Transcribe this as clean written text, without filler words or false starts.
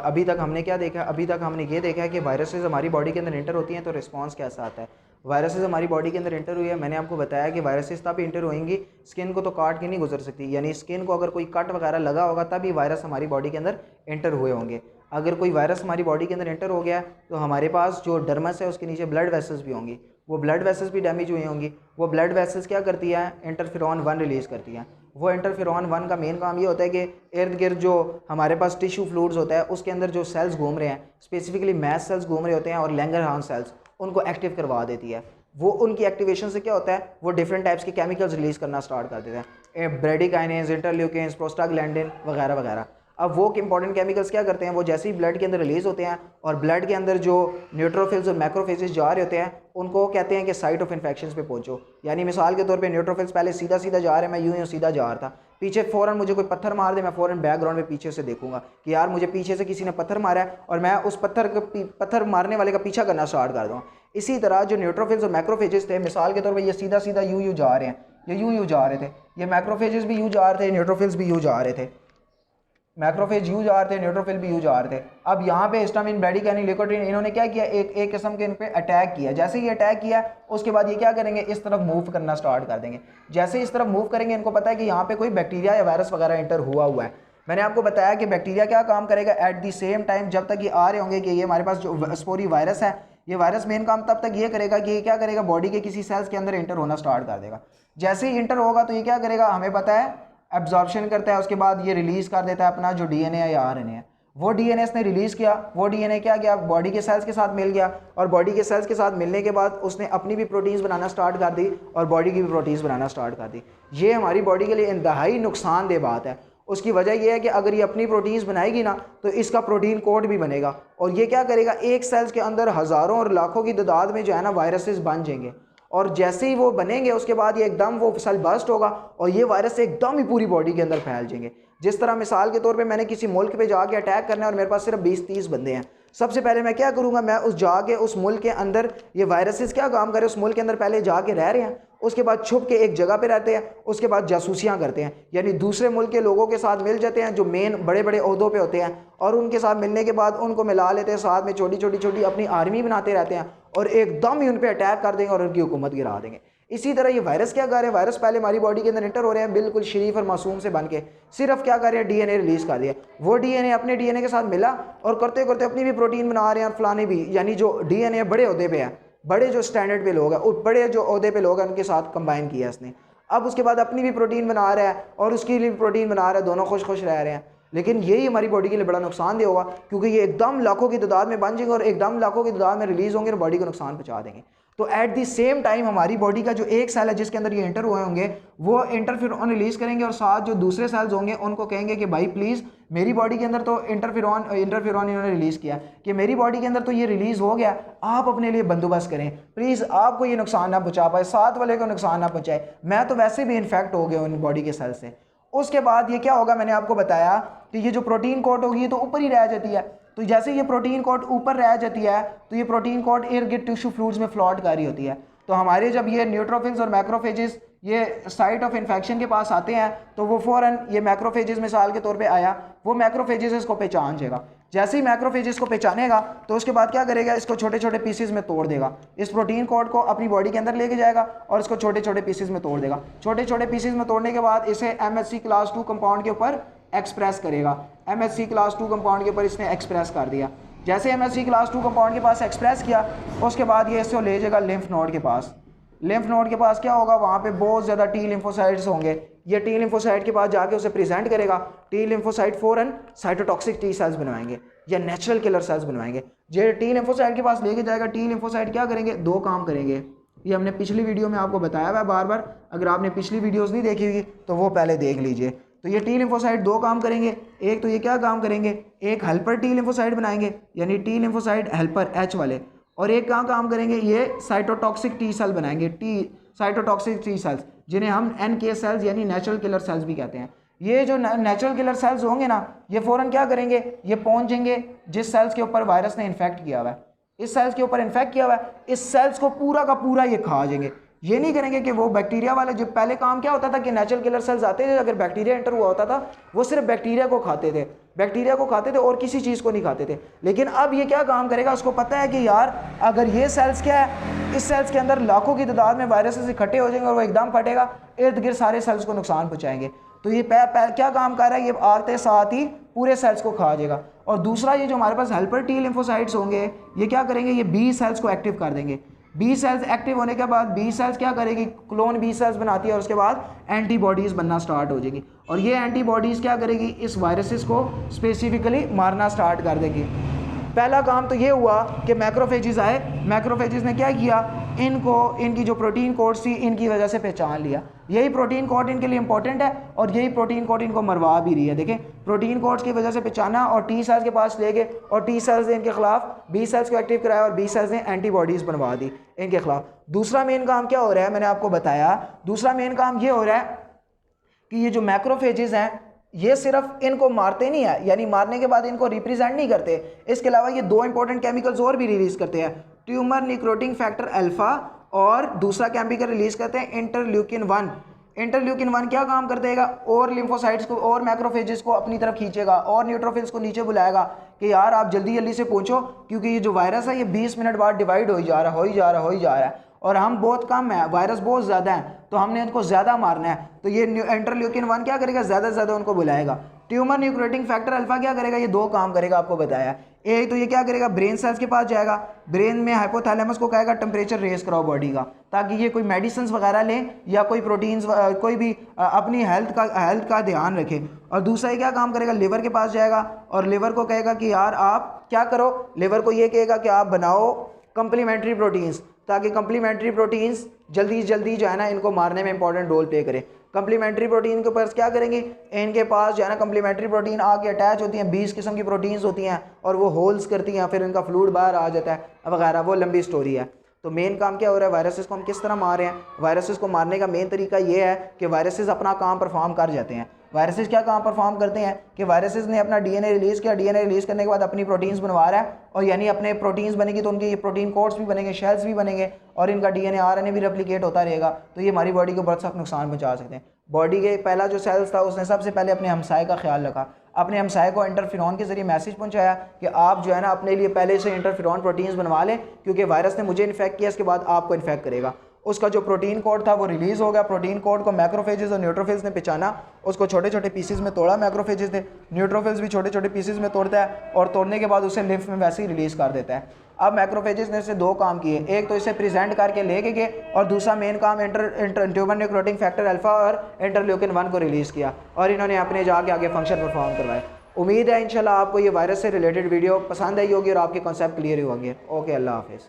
अभी तक हमने क्या देखा, अभी तक हमने ये देखा है कि वायरसेस हमारी बॉडी के अंदर इंटर होती हैं तो रिस्पांस कैसा आता है। वायरसेस हमारी बॉडी के अंदर इंटर हुई है, मैंने आपको बताया कि वायरसेस तब इंटर होंगी, स्किन को तो काट के नहीं गुजर सकती, यानी स्किन को अगर कोई कट वगैरह लगा होगा तभी वायरस हमारी बॉडी के अंदर इंटर हुए होंगे। अगर कोई वायरस हमारी बॉडी के अंदर इंटर हो गया तो हमारे पास जो डर्मस है उसके नीचे ब्लड वेसल्स भी होंगी, वो ब्लड वेसल्स भी डैमेज हुई होंगी। वो ब्लड वेसल्स क्या करती है, इंटरफेरॉन 1 रिलीज़ करती हैं। वो इंटरफेरॉन 1 का मेन काम ये होता है कि इर्द गिर्द जो हमारे पास टिश्यू फ्लूइड्स होता है उसके अंदर जो सेल्स घूम रहे हैं, स्पेसिफिकली मैस्ट सेल्स घूम रहे होते हैं और लैंगरहांस सेल्स, उनको एक्टिव करवा देती है। वो उनकी एक्टिवेशन से क्या होता है, वो डिफरेंट टाइप्स के केमिकल्स रिलीज़ करना स्टार्ट कर देते हैं, ब्रेडिकाइनेज, इंटरल्यूकिन्स, प्रोस्टाग्लैंडिन वगैरह वगैरह। अब वो इंपॉर्टेंट केमिकल्स क्या करते हैं, वो जैसे ही ब्लड के अंदर रिलीज़ होते हैं और ब्लड के अंदर जो न्यूट्रोफिल्स और मैक्रोफेजेस जा रहे होते हैं उनको कहते हैं कि साइट ऑफ इन्फेक्शन पे पहुंचो। यानी मिसाल के तौर पे न्यूट्रोफिल्स पहले सीधा सीधा जा रहे हैं, मैं यूं सीधा जा रहा था, पीछे फ़ौरन मुझे कोई पत्थर मार दे, मैं फ़ौरन बैकग्राउंड में पीछे से देखूंगा कि यार मुझे पीछे से किसी ने पत्थर मारा है और मैं उस पत्थर मारने वाले का पीछा करना स्टार्ट कर दूँ। इसी तरह जो न्यूट्रोफिल्स और मैक्रोफेजेस थे, मिसाल के तौर पर ये सीधा सीधा यूं जा रहे हैं, ये यूं जा रहे थे, ये मैक्रोफेजेस भी यूं जा रहे थे, न्यूट्रोफिल्स भी यूं जा रहे थे, मैक्रोफेज यूज आ रहे थे, न्यूट्रोफिल भी यूज आ रहे थे। अब यहाँ पे हिस्टामिन, ब्रैडिकाइनिन, ल्यूकोट्रीन, इन्होंने क्या किया, एक किस्म के इन पे अटैक किया। जैसे ही अटैक किया उसके बाद ये क्या करेंगे, इस तरफ मूव करना स्टार्ट कर देंगे। जैसे ही इस तरफ मूव करेंगे इनको पता है कि यहाँ पे कोई बैक्टीरिया या वायरस वगैरह एंटर हुआ है। मैंने आपको बताया कि बैक्टीरिया क्या काम करेगा, एट द सेम टाइम जब तक ये आ रहे होंगे कि ये हमारे पास जो स्पोरी वायरस है, ये वायरस मेन काम तब तक ये करेगा कि ये क्या करेगा, बॉडी के किसी सेल्स के अंदर इंटर होना स्टार्ट कर देगा। जैसे ही इंटर होगा तो ये क्या करेगा, हमें पता है एब्जॉर्प्शन करता है, उसके बाद ये रिलीज़ कर देता है अपना जो डीएनए या आरएनए है। वो डीएनए इसने रिलीज़ किया, वो डीएनए क्या गया, बॉडी के सेल्स के साथ मिल गया और बॉडी के सेल्स के साथ मिलने के बाद उसने अपनी भी प्रोटीन्स बनाना स्टार्ट कर दी और बॉडी की भी प्रोटीन्स बनाना स्टार्ट कर दी। ये हमारी बॉडी के लिए इंतहाई नुकसानदेह बात है। उसकी वजह यह है कि अगर ये अपनी प्रोटीन्स बनाएगी ना तो इसका प्रोटीन कोड भी बनेगा और ये क्या करेगा, एक सेल्स के अंदर हज़ारों और लाखों की तादाद में जो है ना वायरसेस बन जाएंगे और जैसे ही वो बनेंगे उसके बाद ये एकदम वो सेल बर्स्ट होगा और ये वायरस एकदम ही पूरी बॉडी के अंदर फैल जाएंगे। जिस तरह मिसाल के तौर पे मैंने किसी मुल्क पे जाके अटैक करना है और मेरे पास सिर्फ 20-30 बंदे हैं, सबसे पहले मैं क्या करूँगा, मैं उस जाके उस मुल्क के अंदर ये वायरसेस क्या काम करे, उस मुल्क के अंदर पहले जाके रह रहे हैं, उसके बाद छुप के एक जगह पे रहते हैं, उसके बाद जासूसियाँ करते हैं, यानी दूसरे मुल्क के लोगों के साथ मिल जाते हैं जो मेन बड़े बड़े ओहदों पे होते हैं और उनके साथ मिलने के बाद उनको मिला लेते हैं, साथ में छोटी छोटी अपनी आर्मी बनाते रहते हैं और एकदम ही उन पर अटैक कर देंगे और उनकी हुकूमत गिरा देंगे। इसी तरह ये वायरस क्या कर रहे हैं, वायरस पहले हमारी बॉडी के अंदर एंटर हो रहे हैं बिल्कुल शरीफ और मासूम से बन के, सिर्फ क्या कर रहे हैं, डीएनए रिलीज़ कर दिया। वो डीएनए अपने डीएनए के साथ मिला और करते करते अपनी भी प्रोटीन बना रहे हैं और फलाने भी, यानी जो डीएनए बड़े ओहदे पे है, बड़े जो स्टैंडर्ड पे लोग हैं, बड़े जो ओहदे पे लोग हैं उनके साथ कंबाइन किया इसने। अब उसके बाद अपनी भी प्रोटीन बना रहा है और उसकी भी प्रोटीन बना रहा है, दोनों खुश खुश रह रहे हैं। लेकिन यही हमारी बॉडी के लिए बड़ा नुकसानदेह होगा क्योंकि ये एकदम लाखों की तादाद में बन जाएंगे और एकदम लाखों की तादाद में रिलीज़ होंगे और बॉडी को नुकसान पहुंचा देंगे। तो एट द सेम टाइम हमारी बॉडी का जो एक सेल है जिसके अंदर ये एंटर हुए होंगे वो इंटरफेरॉन रिलीज करेंगे और साथ जो दूसरे सेल्स होंगे उनको कहेंगे कि भाई प्लीज़ मेरी बॉडी के अंदर तो इंटरफेरॉन इन्होंने रिलीज़ किया कि मेरी बॉडी के अंदर तो ये रिलीज़ हो गया, आप अपने लिए बंदोबस्त करें प्लीज़, आपको ये नुकसान ना पहुंचा पाए, साथ वाले को नुकसान ना पहुंचाए, मैं तो वैसे भी इन्फेक्ट हो गया उन बॉडी के सेल से। उसके बाद ये क्या होगा, मैंने आपको बताया कि ये जो प्रोटीन कोट होगी ये तो ऊपर ही रह जाती है, तो जैसे ये प्रोटीन कोट ऊपर रह जाती है तो ये प्रोटीन कोट इर्द गिर्द टिश्यू फ्लूइड्स में फ्लॉट कर रही होती है। तो हमारे जब ये न्यूट्रोफिल्स और मैक्रोफेजेस ये साइट ऑफ इन्फेक्शन के पास आते हैं तो वो फ़ौरन ये मैक्रोफेजेस मिसाल के तौर पे आया, वो मैक्रोफेजेस इसको पहचान जाएगा। जैसे ही मैक्रोफेजेस को पहचानेगा तो उसके बाद क्या करेगा, इसको छोटे छोटे पीसेस में तोड़ देगा, इस प्रोटीन कोड को अपनी बॉडी के अंदर लेके जाएगा और इसको छोटे छोटे पीसेस में तोड़ देगा। छोटे छोटे पीसेस में तोड़ने के बाद इसे MHC क्लास 2 कंपाउंड के ऊपर एक्सप्रेस करेगा। MHC क्लास 2 कंपाउंड के ऊपर इसने एक्सप्रेस कर दिया। जैसे MHC क्लास 2 कंपाउंड के पास एक्सप्रेस किया उसके बाद ये इसको ले जाएगा लिम्फ नोड के पास। लिम्फ नोड के पास क्या होगा, वहाँ पे बहुत ज़्यादा T लिम्फोसाइट्स होंगे। ये T लिम्फोसाइट के पास जाके उसे प्रेजेंट करेगा। T लिम्फोसाइट फ़ौरन साइटोटॉक्सिक T सेल्स बनवाएंगे या नेचुरल किलर सेल्स बनवाएंगे। ये T लिम्फोसाइट के पास लेके जाएगा। T लिम्फोसाइट क्या करेंगे, दो काम करेंगे, ये हमने पिछली वीडियो में आपको बताया हुआ है बार बार, अगर आपने पिछली वीडियोज़ नहीं देखी हुई तो वो पहले देख लीजिए। तो ये T लिम्फोसाइट दो काम करेंगे, एक तो ये क्या काम करेंगे, एक हेल्पर T लिम्फोसाइट बनाएंगे यानी T लिम्फोसाइट हेल्पर H वाले, और एक कहाँ काम करेंगे, ये साइटोटॉक्सिक T सेल बनाएंगे, साइटोटॉक्सिक T सेल्स जिन्हें हम NK सेल्स यानी नेचुरल किलर सेल्स भी कहते हैं। ये जो नेचुरल किलर सेल्स होंगे ना, ये फ़ौरन क्या करेंगे, ये पहुँचेंगे जिस सेल्स के ऊपर वायरस ने इन्फेक्ट किया हुआ है, इस सेल्स के ऊपर इन्फेक्ट किया हुआ है, इस सेल्स को पूरा का पूरा ये खा जाएंगे। ये नहीं करेंगे कि वो बैक्टीरिया वाले, जो पहले काम क्या होता था कि नेचुरल किलर सेल्स आते थे, अगर बैक्टीरिया एंटर हुआ होता था वो सिर्फ बैक्टीरिया को खाते थे, बैक्टीरिया को खाते थे और किसी चीज़ को नहीं खाते थे। लेकिन अब ये क्या काम करेगा, उसको पता है कि यार अगर ये सेल्स क्या है, इस सेल्स के अंदर लाखों की तादाद में वायरसेस इकट्ठे हो जाएंगे और वो एकदम फटेगा, इर्द गिर्द सारे सेल्स को नुकसान पहुँचाएंगे। तो ये क्या काम कर रहा है, ये आते साथ ही पूरे सेल्स को खा जाएगा। और दूसरा, ये जो हमारे पास हेल्पर टी लिम्फोसाइट्स होंगे, ये क्या करेंगे, ये बी सेल्स को एक्टिव कर देंगे। बी सेल्स एक्टिव होने के बाद बी सेल्स क्या करेगी, क्लोन बी सेल्स बनाती है और उसके बाद एंटीबॉडीज़ बनना स्टार्ट हो जाएगी। और ये एंटीबॉडीज़ क्या करेगी, इस वायरसेस को स्पेसिफिकली मारना स्टार्ट कर देगी। पहला काम तो ये हुआ कि मैक्रोफेजेस आए, मैक्रोफेजेस ने क्या किया, इनको इनकी जो प्रोटीन कोड्स थी इनकी वजह से पहचान लिया। यही प्रोटीन कोड इनके लिए इंपॉर्टेंट है और यही प्रोटीन कोड इनको मरवा भी रही है। देखें, प्रोटीन कोड्स की वजह से पहचाना और टी सेल्स के पास ले गए और टी सेल्स ने इनके खिलाफ बी सेल्स को एक्टिव कराया और बी सेल्स ने एंटीबॉडीज़ बनवा दी इनके खिलाफ। दूसरा मेन काम क्या हो रहा है, मैंने आपको बताया, दूसरा मेन काम ये हो रहा है कि ये जो मैक्रोफेजेस हैं ये सिर्फ इनको मारते नहीं है, यानी मारने के बाद इनको रिप्रेजेंट नहीं करते, इसके अलावा ये दो इंपॉर्टेंट केमिकल्स और भी रिलीज करते हैं, ट्यूमर निक्रोटिंग फैक्टर अल्फा और दूसरा केमिकल रिलीज करते हैं इंटरल्यूकिन 1। इंटरल्यूकिन 1 क्या काम कर देगा, और लिम्फोसाइट्स को और मैक्रोफेजेस को अपनी तरफ खींचेगा और न्यूट्रोफिल्स को नीचे बुलाएगा कि यार आप जल्दी जल्दी से पहुंचो, क्योंकि ये जो वायरस है ये 20 मिनट बाद डिवाइड हो ही जा रहा है और हम बहुत कम है, वायरस बहुत ज़्यादा है, तो हमने इनको ज़्यादा मारना है। तो ये इंटरल्यूकिन 1 क्या करेगा, ज़्यादा से ज़्यादा उनको बुलाएगा। ट्यूमर न्यूक्लियोटाइड फैक्टर अल्फा क्या करेगा, ये दो काम करेगा, आपको बताया। एक तो ये क्या करेगा, ब्रेन सेल्स के पास जाएगा, ब्रेन में हाइपोथैलेमस को कहेगा टेम्परेचर रेस कराओ बॉडी का, ताकि ये कोई मेडिसिन वगैरह लें या कोई प्रोटीन्स कोई भी अपनी हेल्थ का ध्यान रखे। और दूसरा ये क्या काम करेगा, लिवर के पास जाएगा और लिवर को कहेगा कि यार आप क्या करो, लिवर को ये कहेगा कि आप बनाओ कंप्लीमेंट्री प्रोटीन्स, ताकि कंप्लीमेंट्री प्रोटीन्स जल्दी जल्दी जो है ना इनको मारने में इंपॉर्टेंट रोल प्ले करें। कंप्लीमेंट्री प्रोटीन के ऊपर क्या करेंगे, इनके पास जो है ना कंप्लीमेंट्री प्रोटीन आके अटैच होती हैं, 20 किस्म की प्रोटीन्स होती हैं और वो होल्स करती हैं, फिर इनका फ्लूइड बाहर आ जाता है वगैरह, वो लंबी स्टोरी है। तो मेन काम क्या हो रहा है, वायरसेस को हम किस तरह मार रहे हैं। वायरसेस को मारने का मेन तरीका ये है कि वायरसेस अपना काम परफॉर्म कर जाते हैं। वायरसेस क्या काम परफॉर्म करते हैं कि वायरसेस ने अपना डीएनए रिलीज़ किया, डीएनए रिलीज़ करने के बाद अपनी प्रोटीन्स बनवा रहा है, और यानी अपने प्रोटीन्स बनेगी तो उनके ये प्रोटीन कोड्स भी बनेंगे, शेल्स भी बनेंगे और इनका डीएनए आरएनए भी रेप्लिकेट होता रहेगा। तो ये हमारी बॉडी को बहुत सख्त नुकसान पहुंचा सकते हैं। बॉडी के पहला जो सेल्स था उसने सबसे पहले अपने हमसाए का ख्याल रखा, अपने हमसाए को इंटरफेरॉन के जरिए मैसेज पहुंचाया कि आप जो है ना अपने लिए पहले से इंटरफेरॉन प्रोटीन्स बनवा लें, क्योंकि वायरस ने मुझे इन्फेक्ट किया, इसके बाद आपको इन्फेक्ट करेगा। उसका जो प्रोटीन कोड था वो रिलीज़ हो गया। प्रोटीन कोड को मैक्रोफेजेस और न्यूट्रोफिल्स ने पहचाना, उसको छोटे छोटे पीसेस में तोड़ा, मैक्रोफेजेस ने, न्यूट्रोफिल्स भी छोटे छोटे पीसेस में तोड़ता है और तोड़ने के बाद उसे लिम्फ में वैसे ही रिलीज़ कर देता है। अब मैक्रोफेजेस ने इससे दो काम किए, एक तो इसे प्रेजेंट करके लेके गए और दूसरा मेन काम ट्यूमर निक्रोटिंग फैक्टर अल्फा और इंटरल्यूकिन 1 को रिलीज़ किया और इन्होंने अपने जाके आगे फंक्शन परफॉर्म करवाए। उम्मीद है इंशाल्लाह आपको ये वायरस से रिलेटेड वीडियो पसंद आई होगी और आपके कॉन्सेप्ट क्लियर होंगे। ओके, अल्लाह हाफिज़।